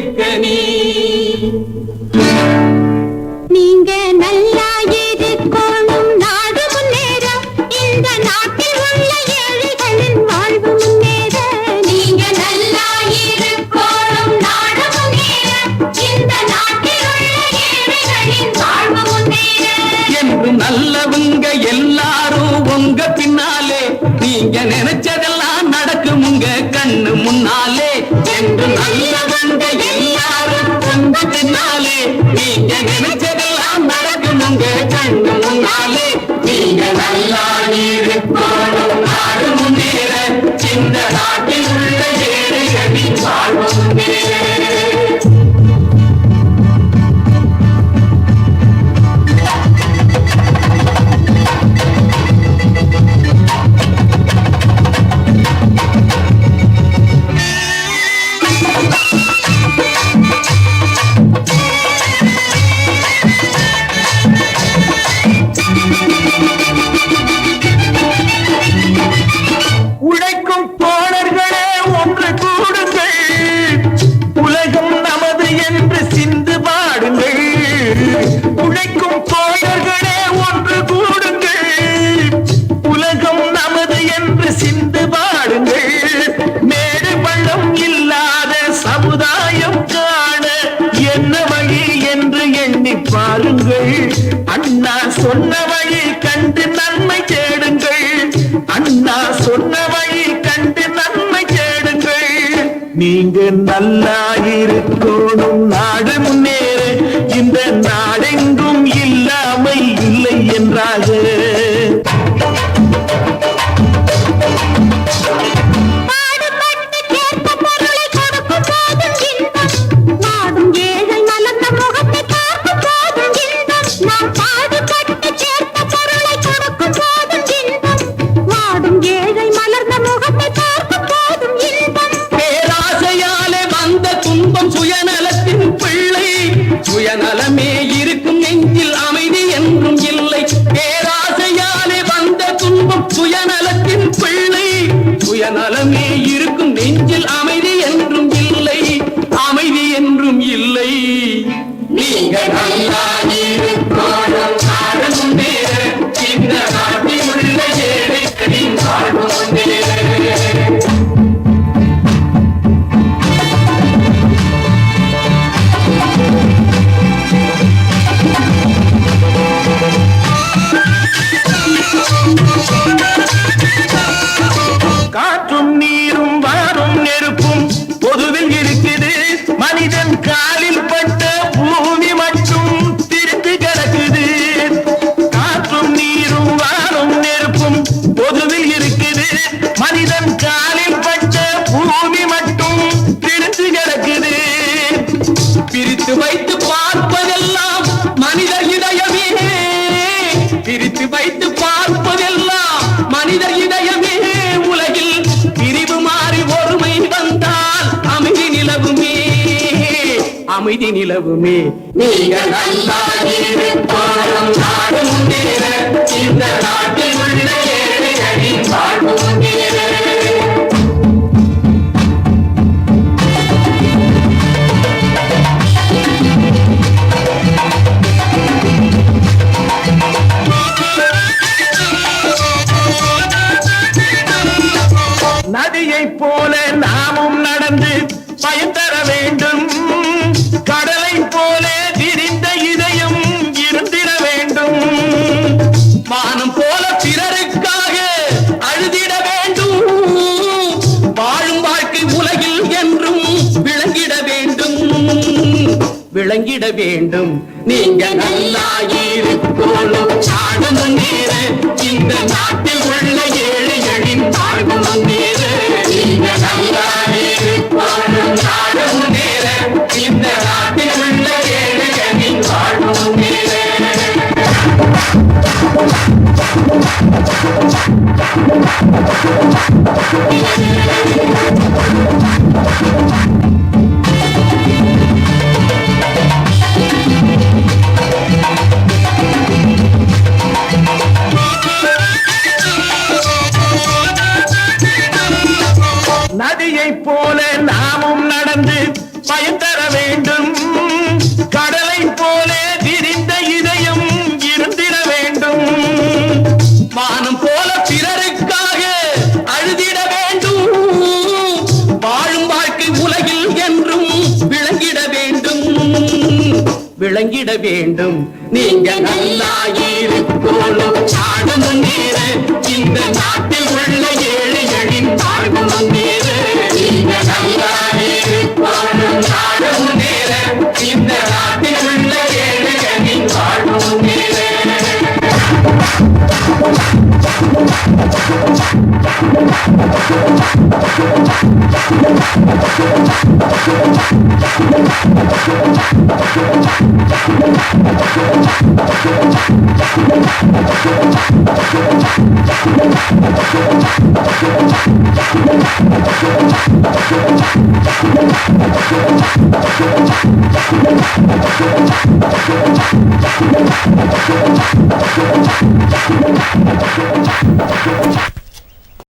கேட்க நீ நீங்க நல்லா இருக்கணும் நாடு முன்னேற இந்த நாட்டில் உள்ள ஏழைகளின் வாழ்வு முன்னேற நீங்க நல்லா இருக்கணும் நாடு முன்னேற இந்த நாட்டில் உள்ள ஏழைகளின் வாழ்வு முன்னேற என்று நல்லவங்க எல்லாரும் உங்க பின்னாலே நீங்க நினைச்சதெல்லாம் நடக்கும் உங்க கண்ணு முன்னாலே என்று நல்லவங்க எல்லாரும் உங்க பின்னாலே நீங்க நினைச்சதெல்லாம் நடக்கும் உங்க கண்ணு முன்னாலே நீங்க நல்லா இருக்கணும் நாடு முன்னேற இந்த நாட்டில் உள்ள ஏழைகளின் வாழ்வு முன்னேற உழைக்கும் தோழர்களே ஒன்று கூடுங்கள் உலகம் நமது என்று சிந்து பாடுங்கள் உழைக்கும் தோழர்களே ஒன்று கூடுங்கள் உலகம் நமது என்று சிந்து பாடுங்கள் மேடு பள்ளம் இல்லாத சமுதாயம் காண என்ன வழி என்று எண்ணி பாருங்கள் அண்ணா சொன்ன வழி கண்டு நன்மை தேடுங்கள் அண்ணா சொன்ன வழி கண்டு நன்மை தேடுங்கள் நீங்க நல்லா இருக்கணும் நாடு முன்னேற இந்த நாடெங்கும் இல்லாமை இல்லை என்றாக பாடுபட்டு கேட்ட பொருளை கொடுக்கும் போதும் இன்பம் நாடும் ஏழை மலர்ந்த முகத்தை பார்க்கும் போதும் இன்பம் நாம் பாடுபட்டு கேட்ட பொருளை கொடுக்கும் போதும் இன்பம் நாடும் ஏழை மலர்ந்த முகத்தை பார்க்கும் போதும் இன்பம் பேராசையாலே வந்த துன்பம் சுயநலத்தின் பிள்ளை சுயநலமே இருக்கும் நெஞ்சில் அமைதி என்றும் இல்லை பேராசையாலே வந்த துன்பம் சுயநலத்தின் பிள்ளை சுயநலமே இருக்கும் நெஞ்சில் அமைதி என்றும் இல்லை அமைதி என்றும் இல்லை நீங்க நல்லா இருக்கணும் நாடு முன்னேற இந்த நாட்டில் உள்ள ஏழைகளின் வாழ்வு முன்னேற காற்றும் நீரும் வாரும் நெருப்பும் பொதுவில் இருக்குது மனிதன் காலில் பட்ட பூமி மட்டும் திரிந்து கிடக்குது காற்றும் நீரும் வாரும் நெருப்பும் பொதுவில் இருக்குது மனிதன் காலில் பட்ட பூமி மட்டும் திரிந்து கிடக்குது பிரித்து வைத்து பார்ப்பதெல்லாம் மனிதர் இதயமே பிரித்து வைத்து பார்ப்பதெல்லாம் மனிதர் இதயமே உலகில் பிரிவு மாறி ஒருமை வந்தால் அமைதி நிலவுமே அமைதி நிலவுமே நீங்க நல்லா இருக்கணும் நாடு முன்னேற இந்த நாட்டில் உள்ள ஏழைகளின் வாழ்வு முன்னேற நதியை போல நாமும் நடந்து பயன் தர வேண்டும் கடலை போல விரிந்த இதயம் இருந்திட வேண்டும் வானம் போல பிறருக்காக அழுதிட வேண்டும் வாழும் வாழ்க்கை உலகில் என்றும் விளங்கிட வேண்டும் விளங்கிட வேண்டும் நீங்க நல்லா இருக்கணும் நாடு முன்னேற இந்த நாட்டில் உள்ள ஏழைகளின் வாழ்வு முன்னேற நீங்க நல்லா இருக்கணும் நாடு முன்னேற இந்த நாட்டில் உள்ள ஏழைகளின் வாழ்வு முன்னேற நதியை போல நாமும் நடந்து பயன் தர வேண்டும் வேண்டும். நீங்க நல்லா இருக்கணும், நாடு முன்னேற, இந்த நாட்டில் உள்ள ஏழைகளின் வாழ்வு முன்னேற. நீங்க நல்லா இருக்கணும், நாடு முன்னேற, இந்த நாட்டில் உள்ள ஏழைகளின் வாழ்வு முன்னேற. Thank you.